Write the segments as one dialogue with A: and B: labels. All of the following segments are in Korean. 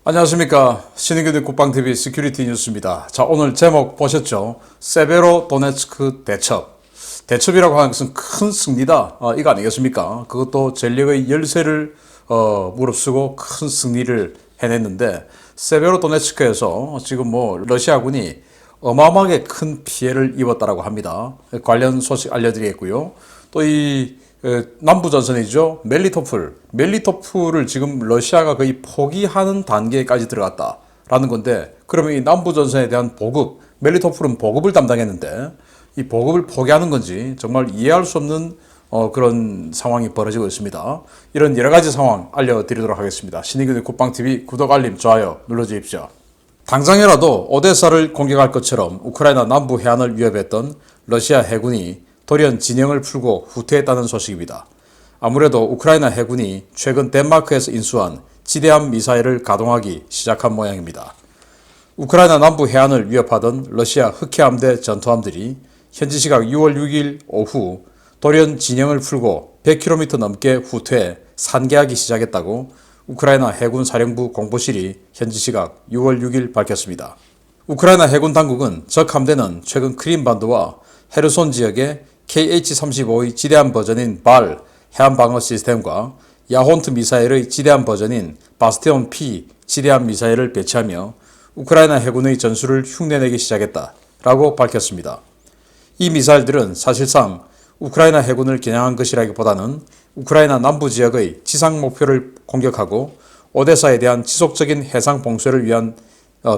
A: 안녕하십니까. 신인교대 국방TV 시큐리티 뉴스입니다. 자, 오늘 제목 보셨죠? 세베로도네츠크 대첩. 대첩이라고 하는 것은 큰 승리다. 이거 아니겠습니까? 그것도 전력의 열세를 무릅쓰고 큰 승리를 해냈는데, 세베로도네츠크에서 지금 러시아군이 어마어마하게 큰 피해를 입었다라고 합니다. 관련 소식 알려드리겠고요. 또 남부전선이죠. 멜리토폴을 지금 러시아가 거의 포기하는 단계까지 들어갔다라는 건데, 그러면 이 남부전선에 대한 보급, 멜리토폴은 보급을 담당했는데 이 보급을 포기하는 건지 정말 이해할 수 없는 그런 상황이 벌어지고 있습니다. 이런 여러 가지 상황 알려드리도록 하겠습니다. 신인교대 국방TV 구독, 알림, 좋아요 눌러주십시오. 당장이라도 오데사를 공격할 것처럼 우크라이나 남부 해안을 위협했던 러시아 해군이 돌연 진영을 풀고 후퇴했다는 소식입니다. 아무래도 우크라이나 해군이 최근 덴마크에서 인수한 지대함 미사일을 가동하기 시작한 모양입니다. 우크라이나 남부 해안을 위협하던 러시아 흑해함대 전투함들이 현지 시각 6월 6일 오후 돌연 진영을 풀고 100km 넘게 후퇴해 산계하기 시작했다고 우크라이나 해군 사령부 공보실이 현지 시각 6월 6일 밝혔습니다. 우크라이나 해군 당국은 적 함대는 최근 크림반도와 헤르손 지역에 KH-35의 지대함 버전인 발 해안방어 시스템과 야혼트 미사일의 지대함 버전인 바스티온 P 지대함 미사일을 배치하며 우크라이나 해군의 전술을 흉내내기 시작했다라고 밝혔습니다. 이 미사일들은 사실상 우크라이나 해군을 겨냥한 것이라기보다는 우크라이나 남부 지역의 지상 목표를 공격하고 오데사에 대한 지속적인 해상 봉쇄를 위한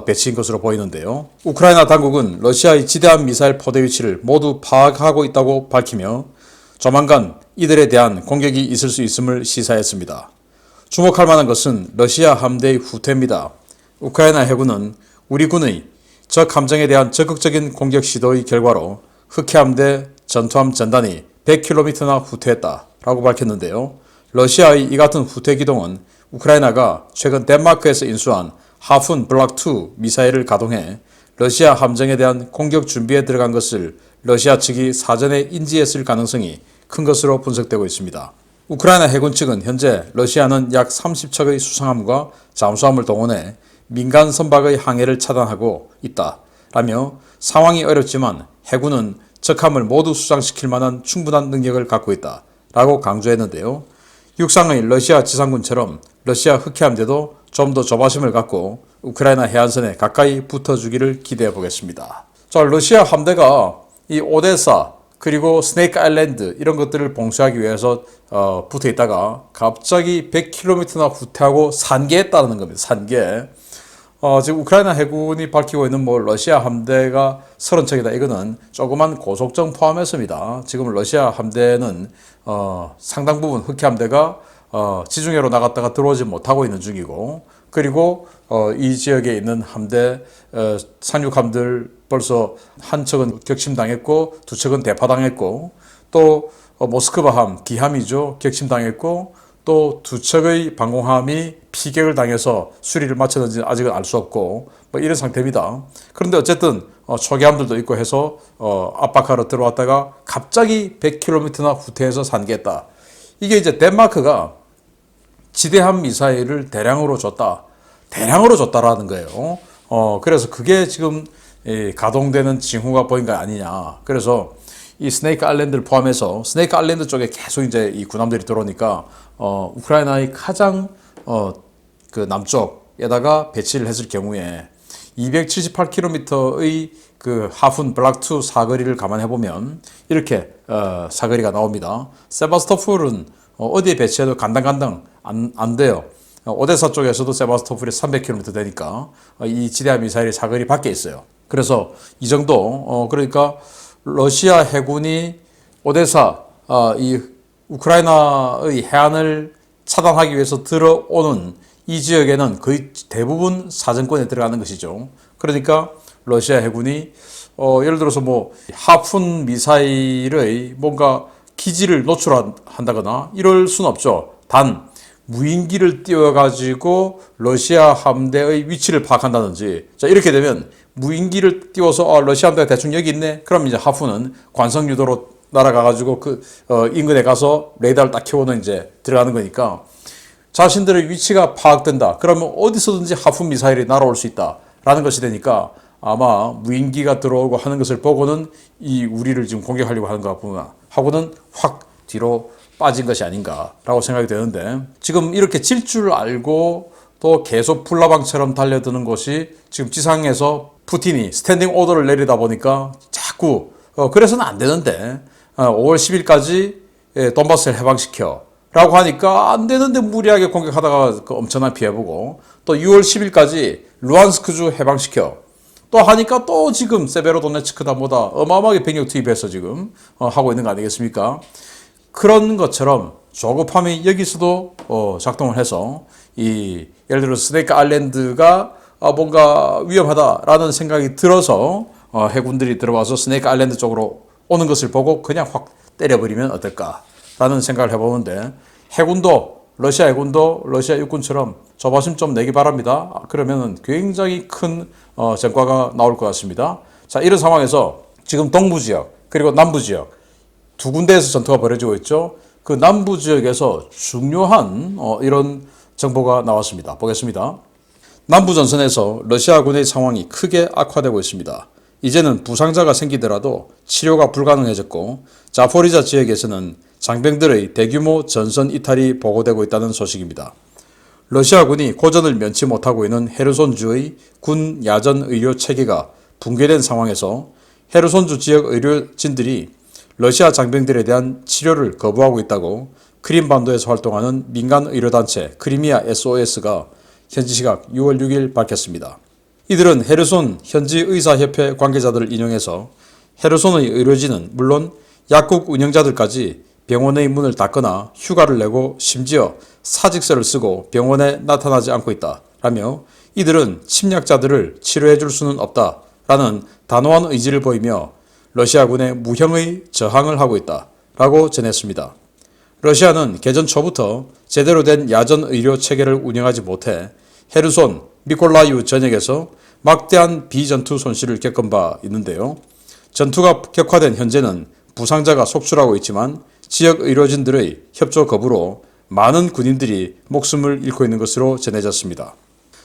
A: 배치인 것으로 보이는데요. 우크라이나 당국은 러시아의 지대함 미사일 포대 위치를 모두 파악하고 있다고 밝히며 조만간 이들에 대한 공격이 있을 수 있음을 시사했습니다. 주목할 만한 것은 러시아 함대의 후퇴입니다. 우크라이나 해군은 우리 군의 적 함정에 대한 적극적인 공격 시도의 결과로 흑해함대 전투함 전단이 100km나 후퇴했다라고 밝혔는데요. 러시아의 이 같은 후퇴 기동은 우크라이나가 최근 덴마크에서 인수한 하푼 블락2 미사일을 가동해 러시아 함정에 대한 공격 준비에 들어간 것을 러시아 측이 사전에 인지했을 가능성이 큰 것으로 분석되고 있습니다. 우크라이나 해군 측은 현재 러시아는 약 30척의 수상함과 잠수함을 동원해 민간 선박의 항해를 차단하고 있다라며 상황이 어렵지만 해군은 적함을 모두 수상시킬 만한 충분한 능력을 갖고 있다라고 강조했는데요. 육상의 러시아 지상군처럼 러시아 흑해함대도 좀 더 조바심을 갖고 우크라이나 해안선에 가까이 붙어주기를 기대해 보겠습니다. 자, 러시아 함대가 이 오데사 그리고 스네이크 아일랜드 이런 것들을 봉쇄하기 위해서 붙어 있다가 갑자기 100km나 후퇴하고 산계했다는 겁니다. 산계. 지금 우크라이나 해군이 밝히고 있는 러시아 함대가 30척이다. 이거는 조그만 고속정 포함해서입니다. 지금 러시아 함대는 상당 부분 흑해함대가 지중해로 나갔다가 들어오지 못하고 있는 중이고, 그리고 이 지역에 있는 함대 상륙함들 벌써 한 척은 격침당했고 두 척은 대파당했고, 또 모스크바함 기함이죠, 격침당했고, 또 두 척의 방공함이 피격을 당해서 수리를 마쳤는지 아직은 알 수 없고 이런 상태입니다. 그런데 어쨌든 초계함들도 있고 해서 압박하러 들어왔다가 갑자기 100km나 후퇴해서 산계했다. 이게 이제 덴마크가 지대함 미사일을 대량으로 줬다라는 거예요. 그래서 그게 지금 가동되는 징후가 보인 거 아니냐. 그래서 이 스네이크 아일랜드를 포함해서 스네이크 아일랜드 쪽에 계속 이제 이 군함들이 들어오니까 우크라이나의 가장 그 남쪽에다가 배치를 했을 경우에 278km의 그 하푼 블락2 사거리를 감안해 보면 이렇게 사거리가 나옵니다. 세바스토폴은 어디에 배치해도 간당간당 안 돼요. 오데사 쪽에서도 세바스토폴이 300km 되니까 이 지대함 미사일이 사거리 밖에 있어요. 그래서 이 정도 그러니까 러시아 해군이 오데사 이 우크라이나의 해안을 차단하기 위해서 들어오는 이 지역에는 거의 대부분 사정권에 들어가는 것이죠. 그러니까 러시아 해군이 예를 들어서 하푼 미사일의 뭔가 기지를 노출한다거나 이럴 수는 없죠. 단 무인기를 띄워가지고 러시아 함대의 위치를 파악한다든지, 자 이렇게 되면 무인기를 띄워서 러시아 함대가 대충 여기 있네. 그럼 이제 하푼은 관성 유도로 날아가가지고 그 인근에 가서 레이더를 딱 켜고는 이제 들어가는 거니까 자신들의 위치가 파악된다. 그러면 어디서든지 하프 미사일이 날아올 수 있다라는 것이 되니까 아마 무인기가 들어오고 하는 것을 보고는 이 우리를 지금 공격하려고 하는 것 같구나 하고는 확 뒤로 빠진 것이 아닌가라고 생각이 되는데, 지금 이렇게 질 줄 알고 또 계속 불나방처럼 달려드는 것이 지금 지상에서 푸틴이 스탠딩 오더를 내리다 보니까 자꾸 그래서는 안 되는데 5월 10일까지 돈바스를 해방시켜 라고 하니까 안 되는데 무리하게 공격하다가 엄청난 피해보고, 또 6월 10일까지 루안스크주 해방시켜 또 하니까 또 지금 세베로도네츠크다 뭐다 어마어마하게 병력 투입해서 지금 하고 있는 거 아니겠습니까? 그런 것처럼 조급함이 여기서도 작동을 해서 예를 들어 스네이크 아일랜드가 뭔가 위험하다라는 생각이 들어서 해군들이 들어와서 스네이크 아일랜드 쪽으로 오는 것을 보고 그냥 확 때려버리면 어떨까라는 생각을 해보는데, 러시아 해군도 러시아 육군처럼 조바심 좀 내기 바랍니다. 그러면 굉장히 큰 전과가 나올 것 같습니다. 자, 이런 상황에서 지금 동부 지역 그리고 남부 지역 두 군데에서 전투가 벌어지고 있죠. 그 남부 지역에서 중요한 이런 정보가 나왔습니다. 보겠습니다. 남부 전선에서 러시아군의 상황이 크게 악화되고 있습니다. 이제는 부상자가 생기더라도 치료가 불가능해졌고, 자포리자 지역에서는 장병들의 대규모 전선 이탈이 보고되고 있다는 소식입니다. 러시아군이 고전을 면치 못하고 있는 헤르손주의 군 야전 의료 체계가 붕괴된 상황에서 헤르손주 지역 의료진들이 러시아 장병들에 대한 치료를 거부하고 있다고 크림반도에서 활동하는 민간 의료단체 크리미아 SOS가 현지 시각 6월 6일 밝혔습니다. 이들은 헤르손 현지 의사협회 관계자들을 인용해서 헤르손의 의료진은 물론 약국 운영자들까지 병원의 문을 닫거나 휴가를 내고 심지어 사직서를 쓰고 병원에 나타나지 않고 있다라며, 이들은 침략자들을 치료해 줄 수는 없다라는 단호한 의지를 보이며 러시아군의 무형의 저항을 하고 있다라고 전했습니다. 러시아는 개전 초부터 제대로 된 야전 의료 체계를 운영하지 못해 헤르손, 미콜라이우 전역에서 막대한 비전투 손실을 겪은 바 있는데요. 전투가 격화된 현재는 부상자가 속출하고 있지만 지역 의료진들의 협조 거부로 많은 군인들이 목숨을 잃고 있는 것으로 전해졌습니다.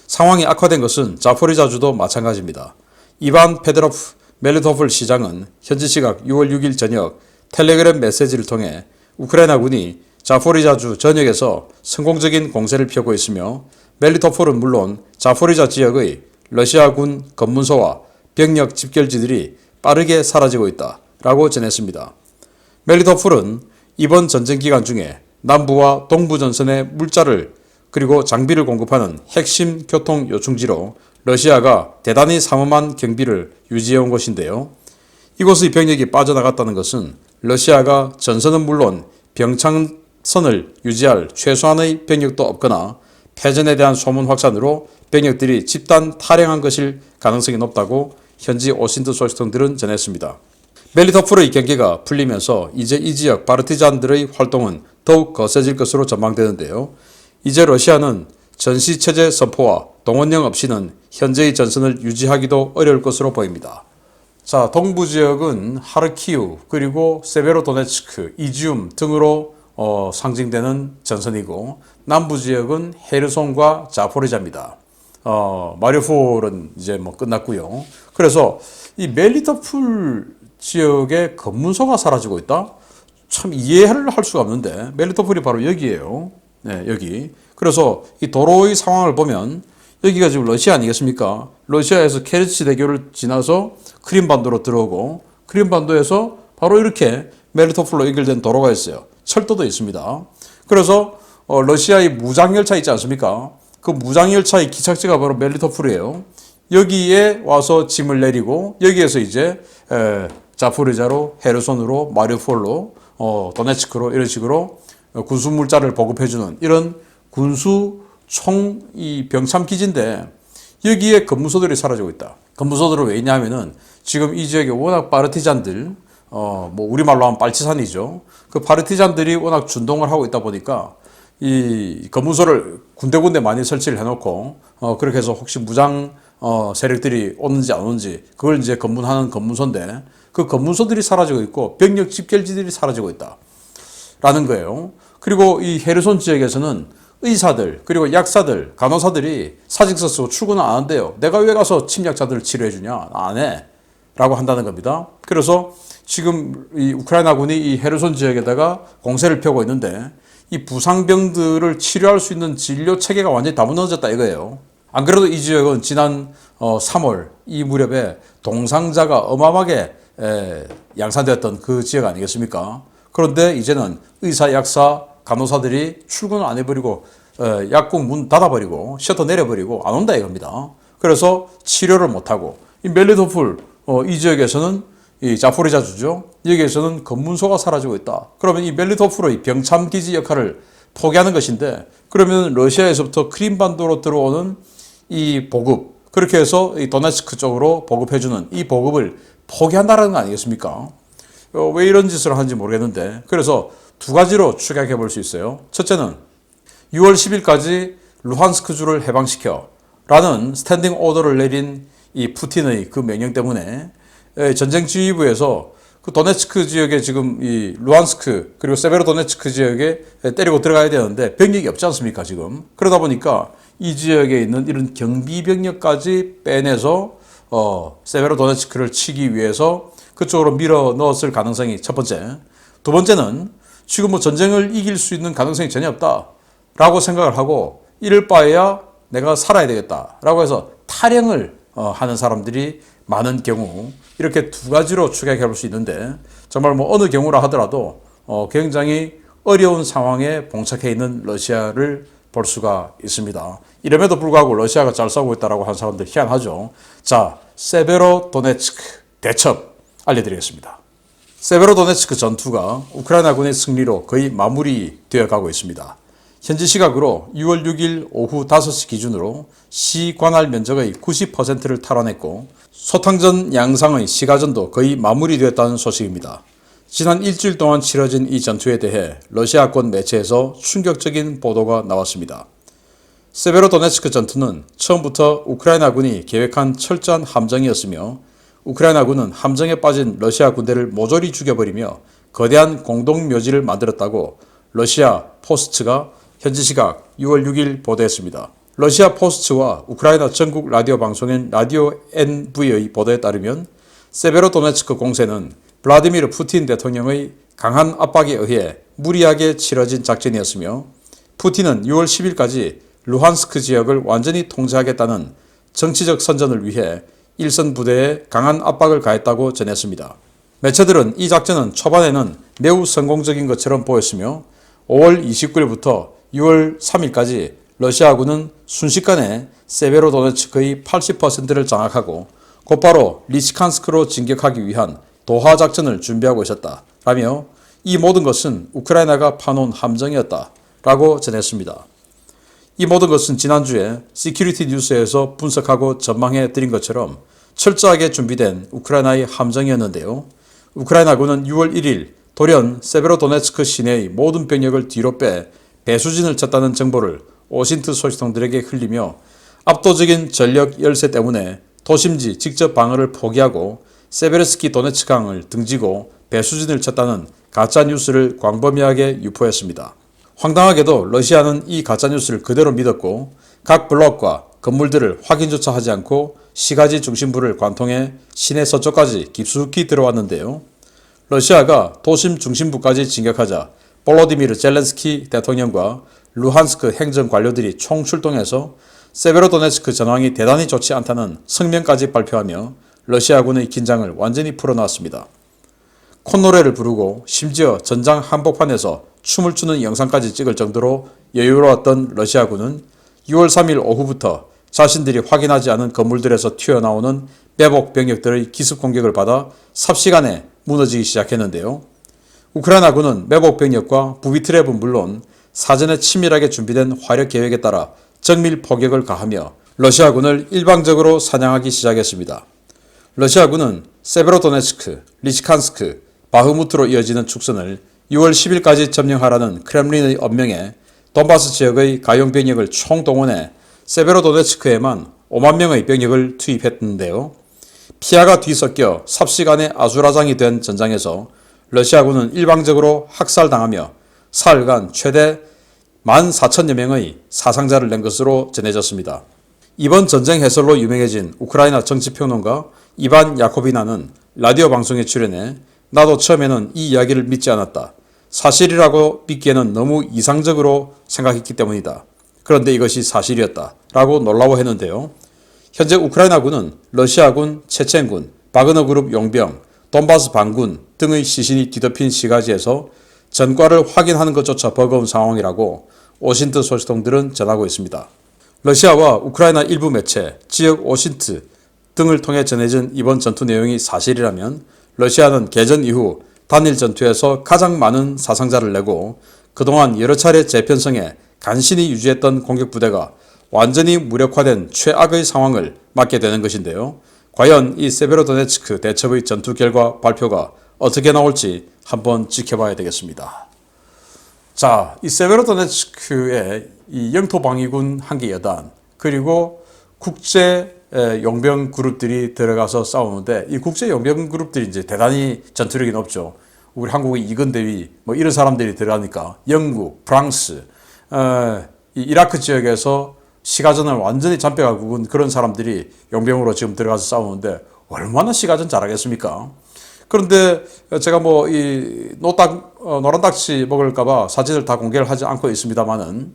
A: 상황이 악화된 것은 자포리자주도 마찬가지입니다. 이반 페드로프 멜리토폴 시장은 현지 시각 6월 6일 저녁 텔레그램 메시지를 통해 우크라이나군이 자포리자주 전역에서 성공적인 공세를 펴고 있으며, 멜리토폴은 물론 자포리자 지역의 러시아군 검문소와 병력 집결지들이 빠르게 사라지고 있다라고 전했습니다. 멜리토폴은 이번 전쟁 기간 중에 남부와 동부 전선에 물자를 그리고 장비를 공급하는 핵심 교통 요충지로 러시아가 대단히 삼엄한 경비를 유지해온 곳인데요. 이곳의 병력이 빠져나갔다는 것은 러시아가 전선은 물론 병창선을 유지할 최소한의 병력도 없거나 패전에 대한 소문 확산으로 병력들이 집단 탈영한 것일 가능성이 높다고 현지 오신트 소식통들은 전했습니다. 멜리토폴의 경계가 풀리면서 이제 이 지역 파르티잔들의 활동은 더욱 거세질 것으로 전망되는데요. 이제 러시아는 전시체제 선포와 동원령 없이는 현재의 전선을 유지하기도 어려울 것으로 보입니다. 자, 동부 지역은 하르키우 그리고 세베로도네츠크, 이지움 등으로 상징되는 전선이고, 남부 지역은 헤르손과 자포리자입니다. 마리우폴은 이제 끝났고요. 그래서 이 멜리토폴 지역의 검문소가 사라지고 있다? 참 이해를 할 수가 없는데, 멜리토폴이 바로 여기예요. 네, 여기. 그래서 이 도로의 상황을 보면 여기가 지금 러시아 아니겠습니까? 러시아에서 케르치 대교를 지나서 크림반도로 들어오고, 크림반도에서 바로 이렇게 멜리토폴로 연결된 도로가 있어요. 철도도 있습니다. 그래서 러시아의 무장열차 있지 않습니까? 그 무장열차의 기착지가 바로 멜리토폴이에요. 여기에 와서 짐을 내리고 여기에서 이제 자포리자로, 헤르손으로, 마리우폴로, 도네츠크로 이런 식으로 군수 물자를 보급해주는 이런 군수 이 병참 기지인데, 여기에 검문소들이 사라지고 있다. 검문소들은 왜 있냐면은 지금 이 지역에 워낙 파르티잔들, 우리말로 하면 빨치산이죠. 그 파르티잔들이 워낙 준동을 하고 있다 보니까 이 검문소를 군데군데 많이 설치를 해놓고 그렇게 해서 혹시 무장 세력들이 오는지 안 오는지 그걸 이제 검문하는 검문소인데, 그 검문소들이 사라지고 있고 병력 집결지들이 사라지고 있다 라는 거예요. 그리고 이 헤르손 지역에서는 의사들 그리고 약사들 간호사들이 사직서 쓰고 출근을 안 한대요. 내가 왜 가서 침략자들을 치료해 주냐? 안 해. 라고 한다는 겁니다. 그래서 지금 이 우크라이나군이 이 헤르손 지역에다가 공세를 펴고 있는데 이 부상병들을 치료할 수 있는 진료 체계가 완전히 다 무너졌다 이거예요. 안 그래도 이 지역은 지난 3월 이 무렵에 동상자가 어마어마하게 양산되었던 그 지역 아니겠습니까? 그런데 이제는 의사, 약사, 간호사들이 출근을 안 해버리고 약국 문 닫아버리고 셔터 내려버리고 안 온다 이겁니다. 그래서 치료를 못하고 이 멜리토폴 이 지역에서는 이 자포리자주죠. 여기에서는 검문소가 사라지고 있다. 그러면 이 멜리토폴의 병참기지 역할을 포기하는 것인데 그러면 러시아에서부터 크림반도로 들어오는 이 보급 그렇게 해서 이 도네츠크 쪽으로 보급해주는 이 보급을 포기한다는 거 아니겠습니까? 왜 이런 짓을 하는지 모르겠는데 그래서 두 가지로 추격해 볼 수 있어요. 첫째는 6월 10일까지 루한스크주를 해방시켜 라는 스탠딩 오더를 내린 이 푸틴의 그 명령 때문에 전쟁지휘부에서 그 도네츠크 지역에 지금 이 루한스크 그리고 세베로도네츠크 지역에 때리고 들어가야 되는데 병력이 없지 않습니까 지금. 그러다 보니까 이 지역에 있는 이런 경비병력까지 빼내서 세베로도네츠크를 치기 위해서 그쪽으로 밀어 넣었을 가능성이 첫 번째. 두 번째는 지금 뭐 전쟁을 이길 수 있는 가능성이 전혀 없다라고 생각을 하고 이럴 바에야 내가 살아야 되겠다라고 해서 탈영을 하는 사람들이 많은 경우 이렇게 두 가지로 추격해 볼 수 있는데 정말 뭐 어느 경우라 하더라도 굉장히 어려운 상황에 봉착해 있는 러시아를 볼 수가 있습니다. 이름에도 불구하고 러시아가 잘 싸우고 있다고 하는 사람들 희한하죠. 자, 세베로도네츠크 대첩 알려드리겠습니다. 세베로도네츠크 전투가 우크라이나군의 승리로 거의 마무리되어 가고 있습니다. 현지 시각으로 6월 6일 오후 5시 기준으로 시 관할 면적의 90%를 탈환했고 소탕전 양상의 시가전도 거의 마무리되었다는 소식입니다. 지난 일주일 동안 치러진 이 전투에 대해 러시아권 매체에서 충격적인 보도가 나왔습니다. 세베로도네츠크 전투는 처음부터 우크라이나군이 계획한 철저한 함정이었으며 우크라이나군은 함정에 빠진 러시아 군대를 모조리 죽여버리며 거대한 공동묘지를 만들었다고 러시아 포스트가 현지 시각 6월 6일 보도했습니다. 러시아 포스트와 우크라이나 전국 라디오 방송인 라디오 NV의 보도에 따르면 세베로도네츠크 공세는 블라디미르 푸틴 대통령의 강한 압박에 의해 무리하게 치러진 작전이었으며 푸틴은 6월 10일까지 루한스크 지역을 완전히 통제하겠다는 정치적 선전을 위해 일선 부대에 강한 압박을 가했다고 전했습니다. 매체들은 이 작전은 초반에는 매우 성공적인 것처럼 보였으며 5월 29일부터 6월 3일까지 러시아군은 순식간에 세베로도네츠크의 80%를 장악하고 곧바로 리시칸스크로 진격하기 위한 도하 작전을 준비하고 있었다 라며 이 모든 것은 우크라이나가 파놓은 함정이었다 라고 전했습니다. 이 모든 것은 지난주에 시큐리티 뉴스에서 분석하고 전망해 드린 것처럼 철저하게 준비된 우크라이나의 함정이었는데요. 우크라이나군은 6월 1일 돌연 세베로도네츠크 시내의 모든 병력을 뒤로 빼 배수진을 쳤다는 정보를 오신트 소식통들에게 흘리며 압도적인 전력 열세 때문에 도심지 직접 방어를 포기하고 세베르스키 도네츠강을 등지고 배수진을 쳤다는 가짜뉴스를 광범위하게 유포했습니다. 황당하게도 러시아는 이 가짜뉴스를 그대로 믿었고 각 블록과 건물들을 확인조차 하지 않고 시가지 중심부를 관통해 시내 서쪽까지 깊숙이 들어왔는데요. 러시아가 도심 중심부까지 진격하자 볼로디미르 젤렌스키 대통령과 루한스크 행정 관료들이 총출동해서 세베로도네츠크 전황이 대단히 좋지 않다는 성명까지 발표하며 러시아군의 긴장을 완전히 풀어놨습니다. 콧노래를 부르고 심지어 전장 한복판에서 춤을 추는 영상까지 찍을 정도로 여유로웠던 러시아군은 6월 3일 오후부터 자신들이 확인하지 않은 건물들에서 튀어나오는 매복 병력들의 기습 공격을 받아 삽시간에 무너지기 시작했는데요. 우크라이나군은 매복 병력과 부비 트랩은 물론 사전에 치밀하게 준비된 화력 계획에 따라 정밀 포격을 가하며 러시아군을 일방적으로 사냥하기 시작했습니다. 러시아군은 세베로도네츠크, 리시칸스크, 바흐무트로 이어지는 축선을 6월 10일까지 점령하라는 크렘린의 엄명에 돈바스 지역의 가용 병력을 총동원해 세베로도네츠크에만 5만 명의 병력을 투입했는데요. 피아가 뒤섞여 삽시간에 아수라장이 된 전장에서 러시아군은 일방적으로 학살당하며 사흘간 최대 14,000여 명의 사상자를 낸 것으로 전해졌습니다. 이번 전쟁 해설로 유명해진 우크라이나 정치평론가 이반 야코비나는 라디오 방송에 출연해 나도 처음에는 이 이야기를 믿지 않았다. 사실이라고 믿기에는 너무 이상적으로 생각했기 때문이다. 그런데 이것이 사실이었다. 라고 놀라워했는데요. 현재 우크라이나군은 러시아군, 체첸군, 바그너 그룹 용병, 돈바스 반군 등의 시신이 뒤덮인 시가지에서 전과를 확인하는 것조차 버거운 상황이라고 오신트 소식통들은 전하고 있습니다. 러시아와 우크라이나 일부 매체, 지역 오신트 등을 통해 전해진 이번 전투 내용이 사실이라면 러시아는 개전 이후 단일 전투에서 가장 많은 사상자를 내고 그동안 여러 차례 재편성에 간신히 유지했던 공격부대가 완전히 무력화된 최악의 상황을 맞게 되는 것인데요. 과연 이 세베로도네츠크 대첩의 전투 결과 발표가 어떻게 나올지 한번 지켜봐야 되겠습니다. 자, 이 세베로도네츠크의 이 영토방위군 한개 여단 그리고 국제 용병 그룹들이 들어가서 싸우는데 이 국제 용병 그룹들이 이제 대단히 전투력이 높죠. 우리 한국의 이근대위 뭐 이런 사람들이 들어가니까 영국, 프랑스, 이 이라크 지역에서 시가전을 완전히 잠빼가고 군 그런 사람들이 용병으로 지금 들어가서 싸우는데 얼마나 시가전 잘하겠습니까? 그런데 제가 뭐 이 노란 딱지 먹을까봐 사진을 다 공개를 하지 않고 있습니다만은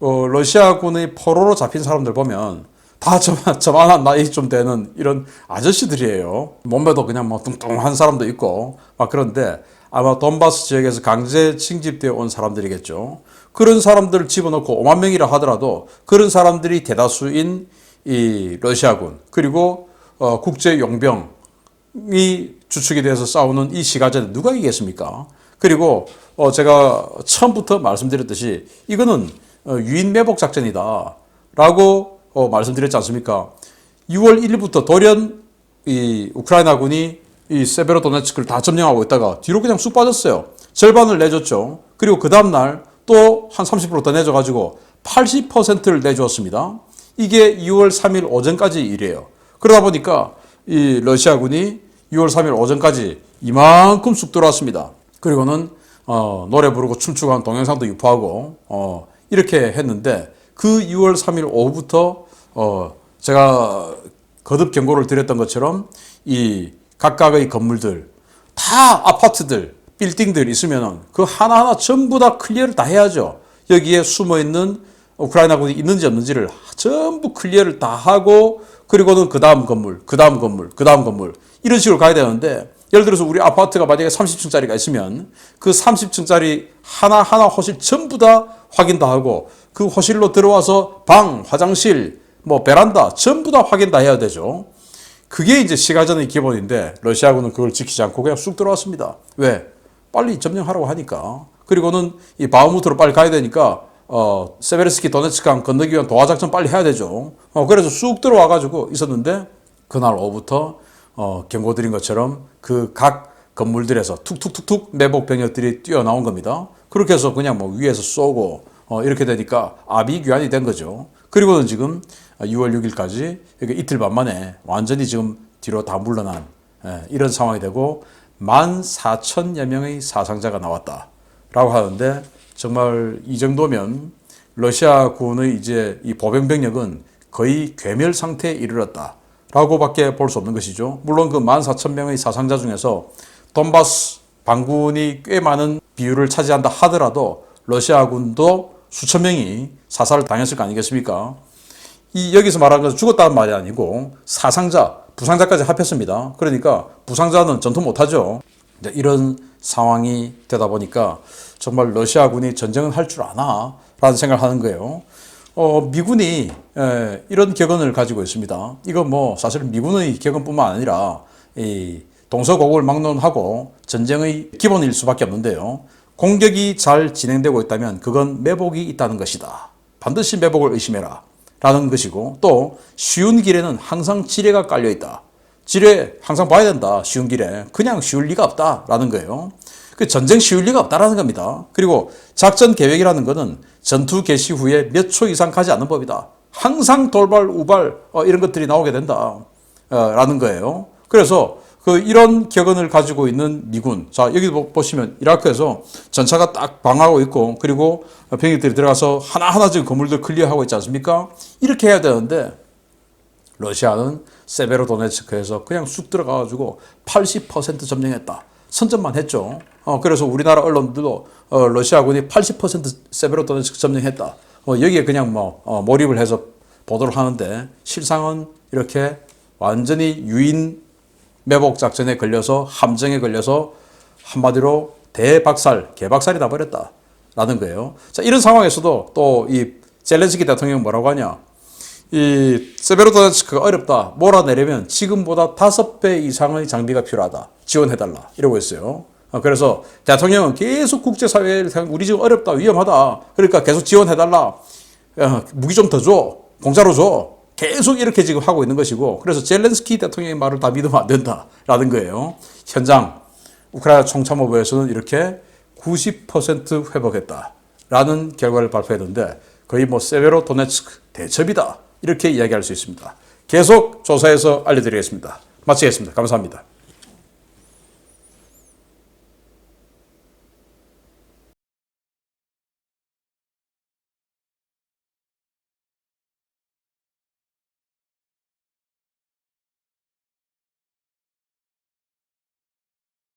A: 러시아군의 포로로 잡힌 사람들 보면 다 저만한 나이 좀 되는 이런 아저씨들이에요. 몸매도 그냥 뭐 뚱뚱한 사람도 있고 막 그런데 아마 돈바스 지역에서 강제 징집되어 온 사람들이겠죠. 그런 사람들을 집어넣고 5만 명이라 하더라도 그런 사람들이 대다수인 이 러시아군 그리고 국제 용병이 주축이 돼서 싸우는 이 시가전에 누가 이기겠습니까? 그리고 제가 처음부터 말씀드렸듯이 이거는 유인 매복 작전이다 라고 말씀드렸지 않습니까? 6월 1일부터 돌연 이 우크라이나군이 이 세베로도네츠크를 다 점령하고 있다가 뒤로 그냥 쑥 빠졌어요. 절반을 내줬죠. 그리고 그 다음날 또 한 30% 내줘가지고 80%를 내주었습니다. 이게 2월 3일 오전까지 일이에요. 그러다 보니까 이 러시아군이 6월 3일 오전까지 이만큼 쑥 들어왔습니다. 그리고는 노래 부르고 춤추고 한 동영상도 유포하고 이렇게 했는데 그 6월 3일 오후부터 제가 거듭 경고를 드렸던 것처럼 이 각각의 건물들 다 아파트들 빌딩들 있으면은 그 하나하나 전부 다 클리어를 다 해야죠. 여기에 숨어있는 우크라이나군이 있는지 없는지를 전부 클리어를 다 하고 그리고는 그 다음 건물, 그 다음 건물, 그 다음 건물 이런 식으로 가야 되는데 예를 들어서 우리 아파트가 만약에 30층짜리가 있으면 그 30층짜리 하나하나 호실 전부 다 확인 다 하고 그 호실로 들어와서 방, 화장실, 뭐 베란다 전부 다 확인 다 해야 되죠. 그게 이제 시가전의 기본인데 러시아군은 그걸 지키지 않고 그냥 쑥 들어왔습니다. 왜? 빨리 점령하라고 하니까. 그리고는 이 바흐무트로 빨리 가야 되니까 세베르스키 도네츠강 건너기 위한 도하작전 빨리 해야 되죠. 그래서 쑥 들어와가지고 있었는데 그날 오후부터 경고드린 것처럼 그 각 건물들에서 툭툭툭툭 매복 병력들이 뛰어나온 겁니다. 그렇게 해서 그냥 뭐 위에서 쏘고 이렇게 되니까 아비규환이 된 거죠. 그리고는 지금 6월 6일까지 이틀 반 만에 완전히 지금 뒤로 다 물러난 이런 상황이 되고 14,000여 명의 사상자가 나왔다라고 하는데 정말 이 정도면 러시아군의 이제 이 보병병력은 거의 괴멸 상태에 이르렀다라고밖에 볼 수 없는 것이죠. 물론 그 14,000명의 사상자 중에서 돈바스 반군이 꽤 많은 비율을 차지한다 하더라도 러시아군도 수천 명이 사살을 당했을 거 아니겠습니까? 이 여기서 말하는 것은 죽었다는 말이 아니고 사상자, 부상자까지 합했습니다. 그러니까 부상자는 전투 못하죠. 이런 상황이 되다 보니까 정말 러시아군이 전쟁은 할 줄 아나 라는 생각을 하는 거예요. 미군이 이런 격언을 가지고 있습니다. 이거 뭐 사실은 미군의 격언뿐만 아니라 이 동서고국을 막론하고 전쟁의 기본일 수밖에 없는데요. 공격이 잘 진행되고 있다면 그건 매복이 있다는 것이다. 반드시 매복을 의심해라 라는 것이고 또 쉬운 길에는 항상 지뢰가 깔려있다. 지뢰 항상 봐야 된다. 쉬운 길에. 그냥 쉬울 리가 없다라는 거예요. 그 전쟁 쉬울 리가 없다라는 겁니다. 그리고 작전 계획이라는 것은 전투 개시 후에 몇 초 이상 가지 않는 법이다. 항상 돌발, 우발 이런 것들이 나오게 된다. 라는 거예요. 그래서 이런 격언을 가지고 있는 미군. 자, 여기 보시면 이라크에서 전차가 딱 방어하고 있고, 그리고 병력들이 들어가서 하나하나 지금 건물들 클리어하고 있지 않습니까? 이렇게 해야 되는데, 러시아는 세베로도네츠크에서 그냥 쑥 들어가가지고 80% 점령했다. 선전만 했죠. 그래서 우리나라 언론들도 러시아군이 80% 세베로도네츠크 점령했다. 여기에 그냥 몰입을 해서 보도를 하는데, 실상은 이렇게 완전히 유인 매복 작전에 걸려서 함정에 걸려서 한마디로 대박살, 개박살이 나버렸다라는 거예요. 자, 이런 상황에서도 또 이 젤렌스키 대통령이 뭐라고 하냐? 이 세베로도네츠크가 어렵다. 몰아내려면 지금보다 5배 이상의 장비가 필요하다. 지원해달라. 이러고 있어요. 그래서 대통령은 계속 국제사회를 우리 지금 어렵다. 위험하다. 그러니까 계속 지원해달라. 무기 좀 더 줘. 공짜로 줘. 계속 이렇게 지금 하고 있는 것이고, 그래서 젤렌스키 대통령의 말을 다 믿으면 안 된다라는 거예요. 현장 우크라이나 총참모부에서는 이렇게 90% 회복했다라는 결과를 발표했는데, 거의 세베로도네츠크 대첩이다 이렇게 이야기할 수 있습니다. 계속 조사해서 알려드리겠습니다. 마치겠습니다. 감사합니다.